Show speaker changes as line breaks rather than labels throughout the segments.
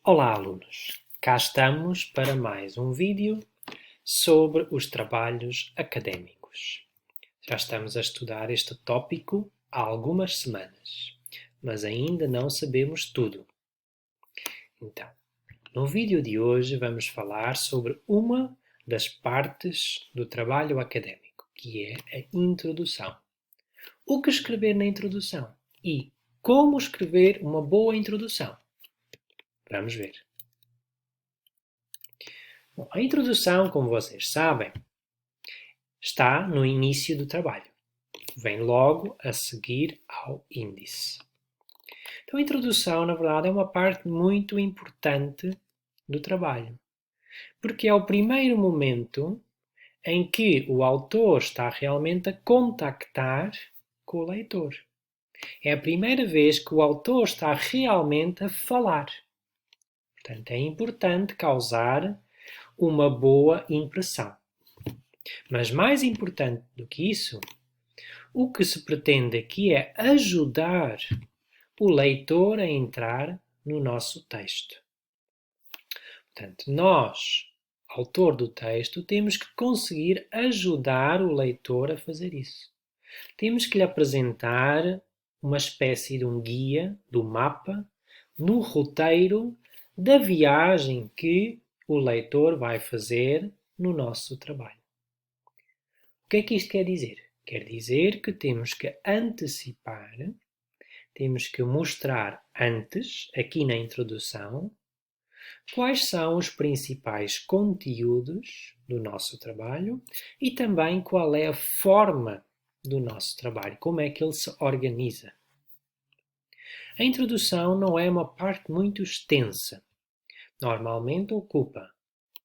Olá, alunos! Cá estamos para mais um vídeo sobre os trabalhos académicos. Já estamos a estudar este tópico há algumas semanas, mas ainda não sabemos tudo. Então, no vídeo de hoje vamos falar sobre uma das partes do trabalho académico, que é a introdução. O que escrever na introdução e como escrever uma boa introdução. Vamos ver. Bom, a introdução, como vocês sabem, está no início do trabalho. Vem logo a seguir ao índice. Então, a introdução, na verdade, é uma parte muito importante do trabalho, porque é o primeiro momento em que o autor está realmente a contactar com o leitor. É a primeira vez que o autor está realmente a falar. Portanto, é importante causar uma boa impressão. Mas mais importante do que isso, o que se pretende aqui é ajudar o leitor a entrar no nosso texto. Portanto, nós, autor do texto, temos que conseguir ajudar o leitor a fazer isso. Temos que lhe apresentar uma espécie de um guia, do mapa, no roteiro da viagem que o leitor vai fazer no nosso trabalho. O que é que isto quer dizer? Quer dizer que temos que antecipar, temos que mostrar antes, aqui na introdução, quais são os principais conteúdos do nosso trabalho e também qual é a forma do nosso trabalho, como é que ele se organiza. A introdução não é uma parte muito extensa. Normalmente ocupa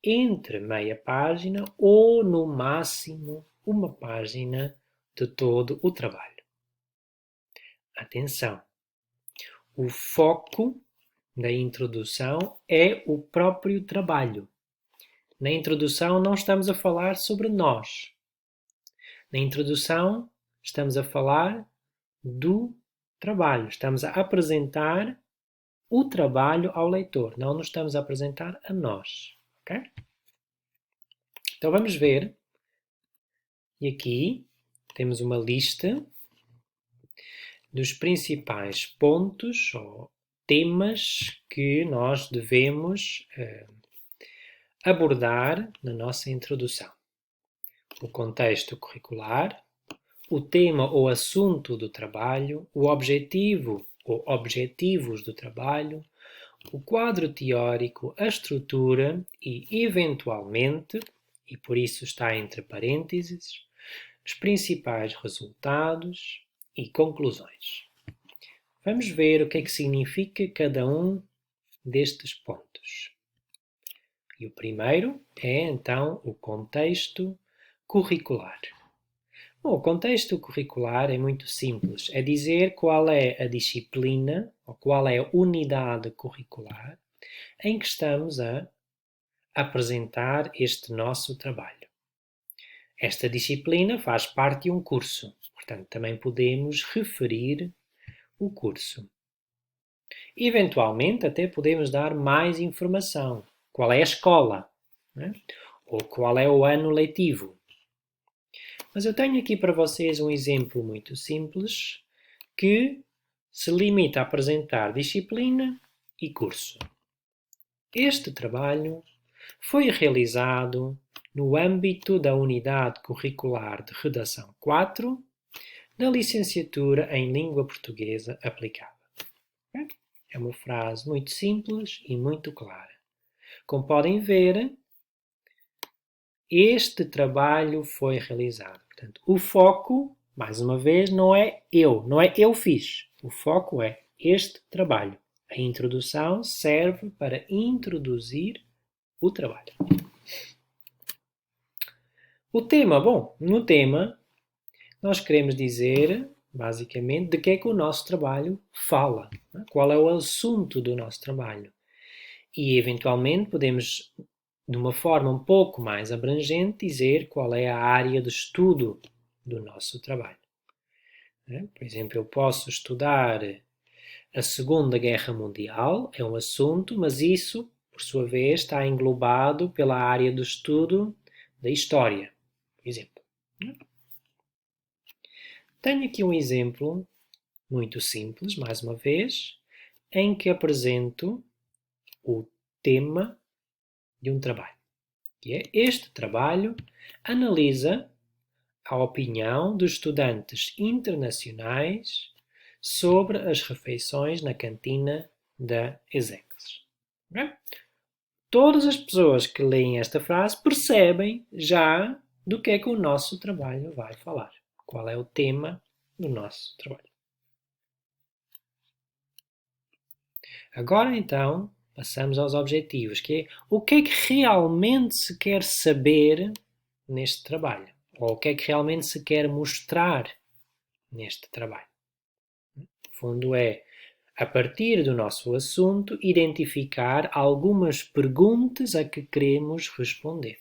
entre meia página ou, no máximo, uma página de todo o trabalho. Atenção! O foco da introdução é o próprio trabalho. Na introdução não estamos a falar sobre nós. Na introdução estamos a falar do trabalho. Estamos a apresentar o trabalho ao leitor. Não nos estamos a apresentar a nós. Ok? Então vamos ver. E aqui temos uma lista dos principais pontos ou temas que nós devemos abordar na nossa introdução. O contexto curricular, o tema ou assunto do trabalho, o objetivo ou objetivos do trabalho, o quadro teórico, a estrutura e, eventualmente, e por isso está entre parênteses, os principais resultados e conclusões. Vamos ver o que é que significa cada um destes pontos. E o primeiro é, então, o contexto curricular. Bom, o contexto curricular é muito simples. É dizer qual é a disciplina ou qual é a unidade curricular em que estamos a apresentar este nosso trabalho. Esta disciplina faz parte de um curso, portanto, também podemos referir o curso. Eventualmente, até podemos dar mais informação. Qual é a escola? Né? Ou qual é o ano letivo? Mas eu tenho aqui para vocês um exemplo muito simples que se limita a apresentar disciplina e curso. Este trabalho foi realizado no âmbito da Unidade Curricular de Redação 4 da Licenciatura em Língua Portuguesa Aplicada. É uma frase muito simples e muito clara. Como podem ver, este trabalho foi realizado. Portanto, o foco, mais uma vez, não é eu fiz. O foco é este trabalho. A introdução serve para introduzir o trabalho. O tema, bom, no tema nós queremos dizer, basicamente, de que é que o nosso trabalho fala. Qual é o assunto do nosso trabalho. E, eventualmente, podemos, de uma forma um pouco mais abrangente, dizer qual é a área de estudo do nosso trabalho. Por exemplo, eu posso estudar A Segunda Guerra Mundial é um assunto, mas isso, por sua vez, está englobado pela área do estudo da história, por exemplo. Tenho aqui um exemplo muito simples, mais uma vez, em que apresento o tema de um trabalho. Que é este trabalho analisa a opinião dos estudantes internacionais sobre as refeições na cantina da ESEX. Okay? Todas as pessoas que leem esta frase percebem já do que é que o nosso trabalho vai falar. Qual é o tema do nosso trabalho. Agora então, passamos aos objetivos, que é o que é que realmente se quer saber neste trabalho, ou o que é que realmente se quer mostrar neste trabalho. No fundo é, a partir do nosso assunto, identificar algumas perguntas a que queremos responder.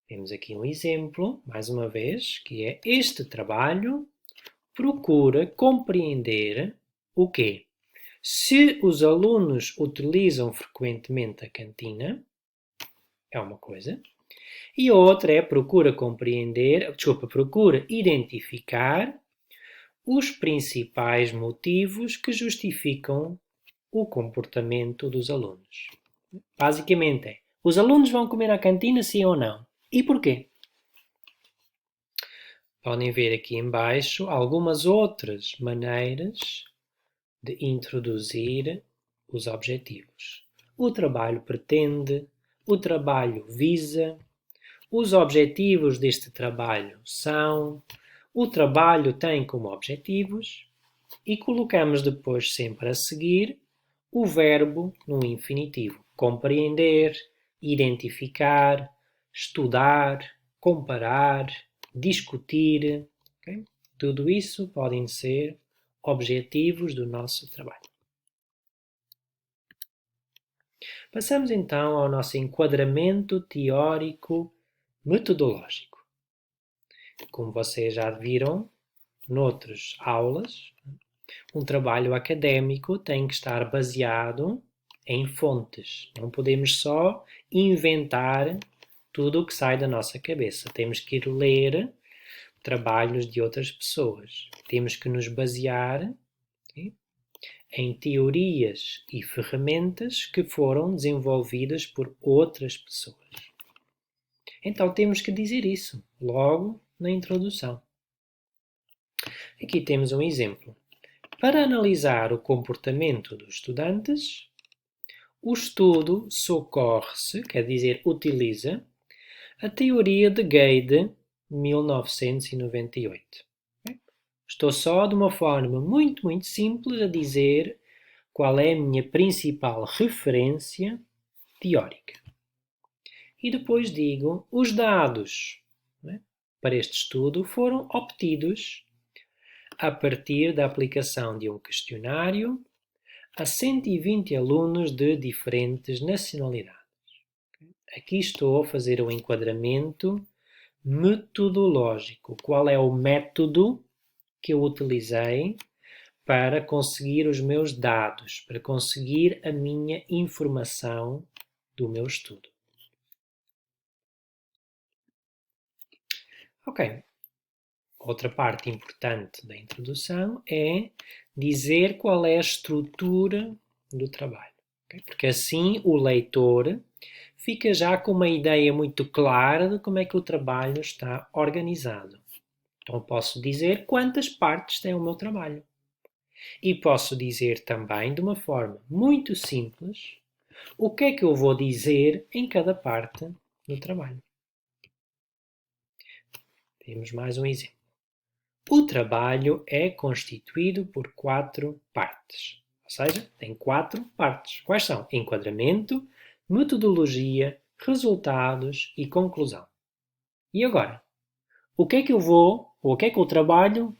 Temos aqui um exemplo, mais uma vez, que é este trabalho procura compreender o quê? Se os alunos utilizam frequentemente a cantina, é uma coisa, e a outra é procura identificar os principais motivos que justificam o comportamento dos alunos. Basicamente é, os alunos vão comer à cantina sim ou não? E porquê? Podem ver aqui em baixo algumas outras maneiras de introduzir os objetivos. O trabalho pretende, o trabalho visa, os objetivos deste trabalho são, o trabalho tem como objetivos e colocamos depois sempre a seguir o verbo no infinitivo. Compreender, identificar, estudar, comparar, discutir. Okay? Tudo isso podem ser objetivos do nosso trabalho. Passamos então ao nosso enquadramento teórico metodológico. Como vocês já viram noutras aulas, um trabalho académico tem que estar baseado em fontes. Não podemos só inventar tudo o que sai da nossa cabeça. Temos que ir ler trabalhos de outras pessoas. Temos que nos basear em teorias e ferramentas que foram desenvolvidas por outras pessoas. Então temos que dizer isso logo na introdução. Aqui temos um exemplo. Para analisar o comportamento dos estudantes, o estudo socorre-se, quer dizer, utiliza, a teoria de Gade, 1998. Estou só de uma forma muito, muito simples a dizer qual é a minha principal referência teórica. E depois digo, os dados para este estudo foram obtidos a partir da aplicação de um questionário a 120 alunos de diferentes nacionalidades. Aqui estou a fazer um enquadramento metodológico. Qual é o método que eu utilizei para conseguir os meus dados, para conseguir a minha informação do meu estudo? Ok. Outra parte importante da introdução é dizer qual é a estrutura do trabalho. Okay? Porque assim o leitor fica já com uma ideia muito clara de como é que o trabalho está organizado. Então posso dizer quantas partes tem o meu trabalho. E posso dizer também, de uma forma muito simples, o que é que eu vou dizer em cada parte do trabalho. Temos mais um exemplo. O trabalho é constituído por 4 partes. Ou seja, tem 4 partes. Quais são? Enquadramento, metodologia, resultados e conclusão. E agora? O que é que o trabalho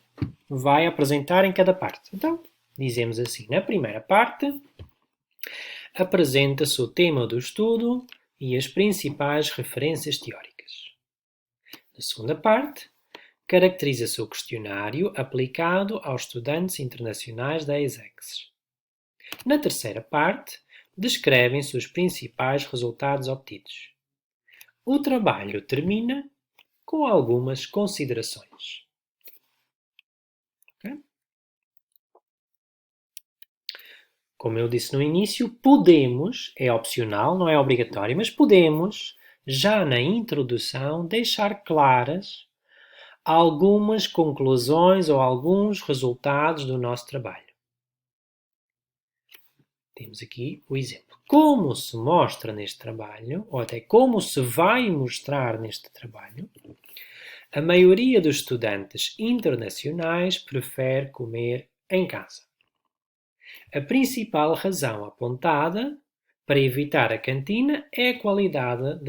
vai apresentar em cada parte? Então, dizemos assim, na primeira parte, apresenta-se o tema do estudo e as principais referências teóricas. Na segunda parte, caracteriza-se o questionário aplicado aos estudantes internacionais da ESEX. Na terceira parte, descrevem-se os principais resultados obtidos. O trabalho termina com algumas considerações. Okay? Como eu disse no início, podemos, é opcional, não é obrigatório, mas podemos, já na introdução, deixar claras algumas conclusões ou alguns resultados do nosso trabalho. Temos aqui o exemplo. Como se mostra neste trabalho, ou até como se vai mostrar neste trabalho, a maioria dos estudantes internacionais prefere comer em casa. A principal razão apontada para evitar a cantina é a qualidade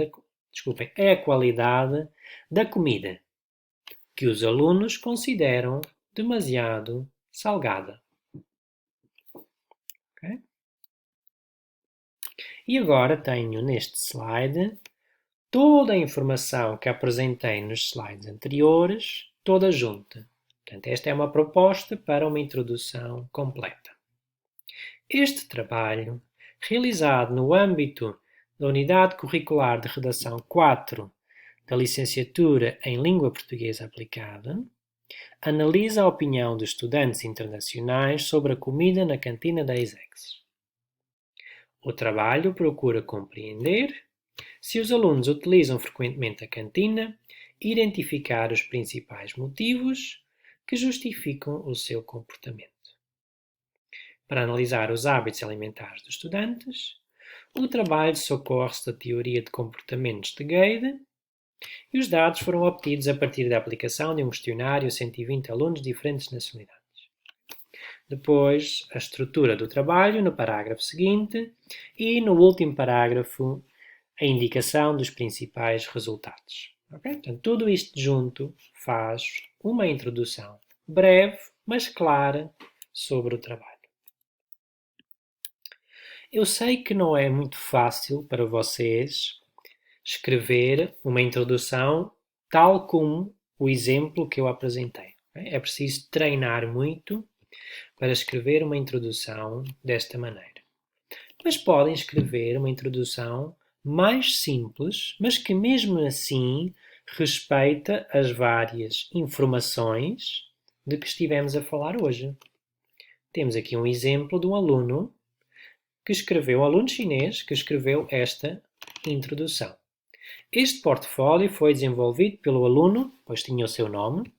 da comida, que os alunos consideram demasiado salgada. Okay? E agora tenho neste slide toda a informação que apresentei nos slides anteriores, toda junta. Portanto, esta é uma proposta para uma introdução completa. Este trabalho, realizado no âmbito da Unidade Curricular de Redação 4 da Licenciatura em Língua Portuguesa Aplicada, analisa a opinião dos estudantes internacionais sobre a comida na cantina da ESEX. O trabalho procura compreender se os alunos utilizam frequentemente a cantina e identificar os principais motivos que justificam o seu comportamento. Para analisar os hábitos alimentares dos estudantes, o trabalho socorre-se da teoria de comportamentos de Gade e os dados foram obtidos a partir da aplicação de um questionário a 120 alunos de diferentes nacionalidades. Depois, a estrutura do trabalho no parágrafo seguinte e no último parágrafo, a indicação dos principais resultados. Okay? Portanto, tudo isto junto faz uma introdução breve, mas clara, sobre o trabalho. Eu sei que não é muito fácil para vocês escrever uma introdução tal como o exemplo que eu apresentei. É preciso treinar muito para escrever uma introdução desta maneira. Mas podem escrever uma introdução mais simples, mas que mesmo assim respeita as várias informações de que estivemos a falar hoje. Temos aqui um exemplo de um aluno chinês que escreveu esta introdução. Este portfólio foi desenvolvido pelo aluno, pois tinha o seu nome,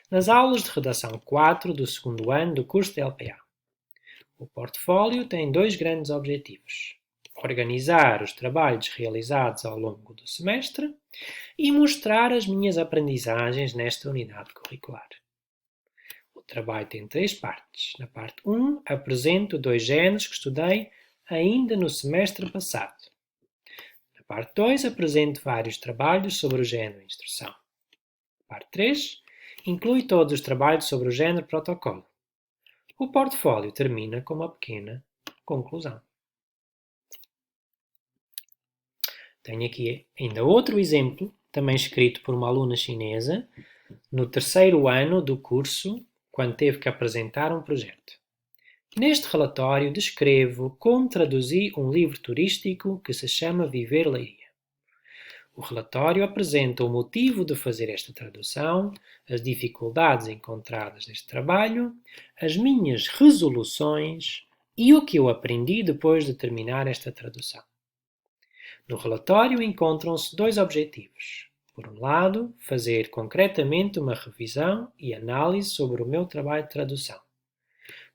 nas aulas de redação 4 do segundo ano do curso de LPA. O portfólio tem dois grandes objetivos: organizar os trabalhos realizados ao longo do semestre e mostrar as minhas aprendizagens nesta unidade curricular. O trabalho tem três partes. Na parte 1, apresento dois géneros que estudei ainda no semestre passado. Na parte 2, apresento vários trabalhos sobre o género instrução. Na parte 3, inclui todos os trabalhos sobre o género protocolo. O portfólio termina com uma pequena conclusão. Tenho aqui ainda outro exemplo, também escrito por uma aluna chinesa, no terceiro ano do curso, quando teve que apresentar um projeto. Neste relatório descrevo como traduzi um livro turístico que se chama Viver Leiria. O relatório apresenta o motivo de fazer esta tradução, as dificuldades encontradas neste trabalho, as minhas resoluções e o que eu aprendi depois de terminar esta tradução. No relatório encontram-se dois objetivos. Por um lado, fazer concretamente uma revisão e análise sobre o meu trabalho de tradução.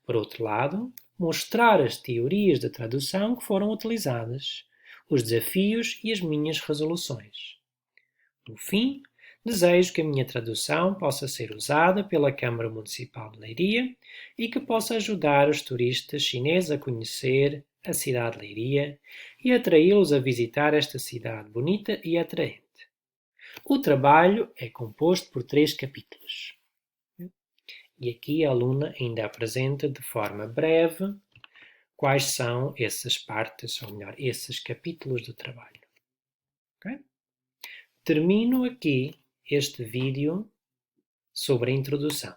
Por outro lado, mostrar as teorias de tradução que foram utilizadas, os desafios e as minhas resoluções. No fim, desejo que a minha tradução possa ser usada pela Câmara Municipal de Leiria e que possa ajudar os turistas chineses a conhecer a cidade de Leiria e atraí-los a visitar esta cidade bonita e atraente. O trabalho é composto por 3 capítulos. E aqui a aluna ainda apresenta de forma breve quais são essas partes, ou melhor, esses capítulos do trabalho. Okay? Termino aqui este vídeo sobre a introdução.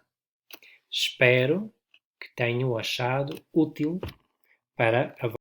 Espero que tenham achado útil para a